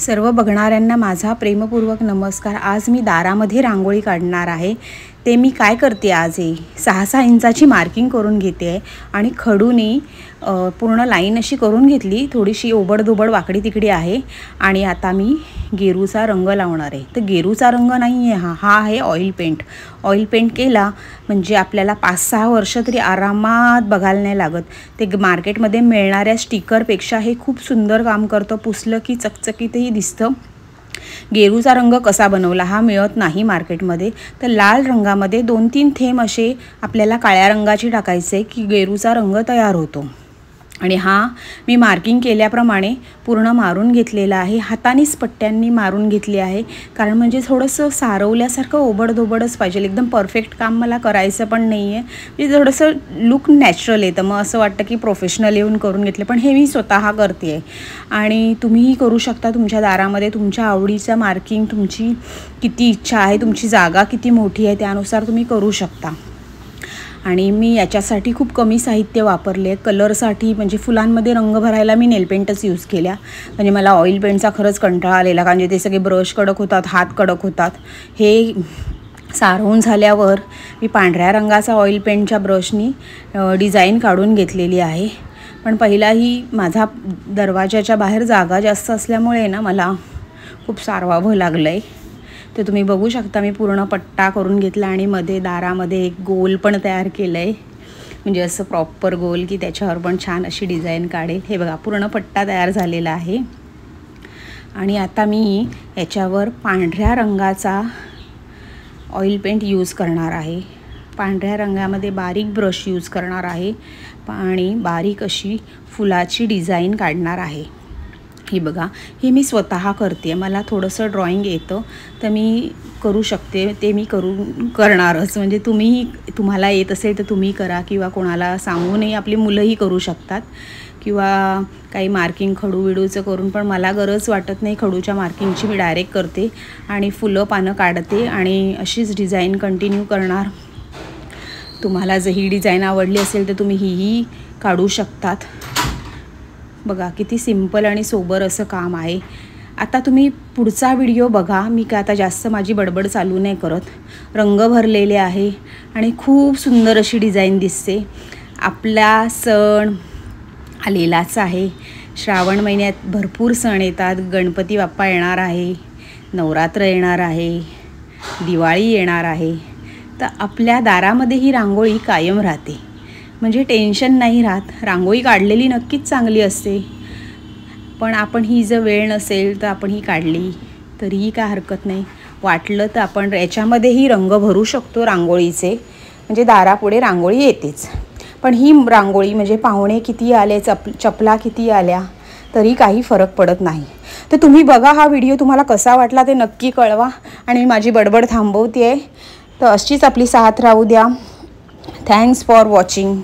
सर्व बघणाऱ्यांना माझा प्रेमपूर्वक नमस्कार। आज मी दारामध्ये रांगोळी काढणार आहे। ते मी काय करते, आज 6-6 इंचाची मार्किंग करून घेते आहे आणि खडूने पूर्ण लाईन अशी करून घेतली। थोडीशी ओबडधोबड वाकडी तिकडी आहे आणि आता मी गेरूचा रंग लावणार आहे। तर गेरूचा रंग नाही आहे हा आहे ऑइल पेंट। ऑइल पेंट केला म्हणजे आपल्याला 5-6 वर्ष तरी आरामात बघायला नाही लागत। ते मार्केटमध्ये मिळणाऱ्या स्टिकरपेक्षा हे खूप सुंदर काम करतं। पुसलं की चकचकीतही दिसतं। गेरूचा रंग कसा बनवला हा मिळत नाही मार्केटमध्ये, तर लाल रंगामध्ये 2-3 थेंब असे आपल्याला काळ्या रंगाचे टाकायचे की गेरूचा रंग तयार होतो। आणि हा मी मार्किंग केल्याप्रमाणे पूर्ण मारून घेतलेला आहे। हातानेच पट्ट्यांनी मारून घेतले आहे, कारण म्हणजे थोडंसं सारवल्यासारखं ओबडधोबडच पाहिजे। एकदम परफेक्ट काम मला करायचं पण नाही आहे, म्हणजे थोडंसं लुक नॅचरल येतं। मग असं वाटतं की प्रोफेशनल येऊन करून घेतले, पण हे मी स्वतः करते आहे। आणि तुम्हीही करू शकता तुमच्या दारामध्ये तुमच्या आवडीचं मार्किंग। तुमची किती इच्छा आहे, तुमची जागा किती मोठी आहे त्यानुसार तुम्ही करू शकता। आणि मी याच्यासाठी खूप कमी साहित्य वापरले। कलरसाठी म्हणजे फुलांमध्ये रंग भरायला मी नेलपेंटच यूज केल्या, म्हणजे मला ऑइल पेंटचा खरंच कंटाळा आलेला, कारण ते सगळे ब्रश कडक होतात, हात कडक होतात। हे सारवून झाल्यावर मी पांढऱ्या रंगाचा ऑइल पेंटच्या ब्रशनी डिझाईन काढून घेतलेली आहे। पण पहिलाही माझा दरवाजाच्या बाहेर जागा जास्त असल्यामुळे ना मला खूप सारवावं लागलं आहे। तर तुम्ही बघू शकता मी पूर्ण पट्टा करून घेतला आणि मध्ये दारामध्ये एक गोल पण तयार केलं आहे, म्हणजे असं प्रॉपर गोल की त्याच्यावर पण छान अशी डिझाईन काढेल। हे बघा पूर्ण पट्टा तयार झालेला आहे। आणि आता मी याच्यावर पांढऱ्या रंगाचा ऑइल पेंट यूज करणार आहे। पांढऱ्या रंगामध्ये बारीक ब्रश यूज करणार आहे आणि बारीक अशी फुलाची डिझाईन काढणार आहे। हे बघा, हे मी स्वतः करते। मला थोडंसं ड्रॉइंग येतं तर मी करू शकते, ते मी करणारच। म्हणजे तुम्हाला येत असेल तर तुम्ही करा, किंवा कोणाला सांगूनही आपली मुलंही करू शकतात, किंवा काही मार्किंग खडू विडूचं करून पण मला गरज वाटत नाही खडूच्या मार्किंगची। मी डायरेक्ट करते आणि फुलं पानं काढते आणि अशीच डिझाईन कंटिन्यू करणार। तुम्हाला जर ही डिझाईन आवडली असेल तर तुम्ही ही काढू शकतात। बघा किती सिंपल आणि सोबर असं काम आहे। आता तुम्ही पुढचा व्हिडिओ बघा। मी काय आता जास्त माझी बडबड चालू नाही करत। रंग भरलेले आहे आणि खूप सुंदर अशी डिझाईन दिसते। आपला सण आलेलाच आहे। श्रावण महिन्यात भरपूर सण येतात। गणपती बाप्पा येणार आहे, नवरात्र येणार आहे, दिवाळी येणार आहे। तर आपल्या दारामध्ये ही रांगोळी कायम राहते, म्हणजे टेन्शन नाही राहत। रांगोळी काढलेली नक्कीच चांगली असते, पण आपण ही जर वेळ नसेल तर आपण ही काढली तरीही काय हरकत नाही। वाटलं तर आपण याच्यामध्येही रंग भरू शकतो रांगोळीचे, म्हणजे दारापुढे रांगोळी येतेच। पण ही रांगोळी म्हणजे पाहुणे किती आले, चपला किती आल्या तरी काही फरक पडत नाही। तर तुम्ही बघा हा व्हिडिओ, तुम्हाला कसा वाटला ते नक्की कळवा। आणि माझी बडबड थांबवते आहे, तर अशीच आपली साथ राहू द्या। Thanks for watching.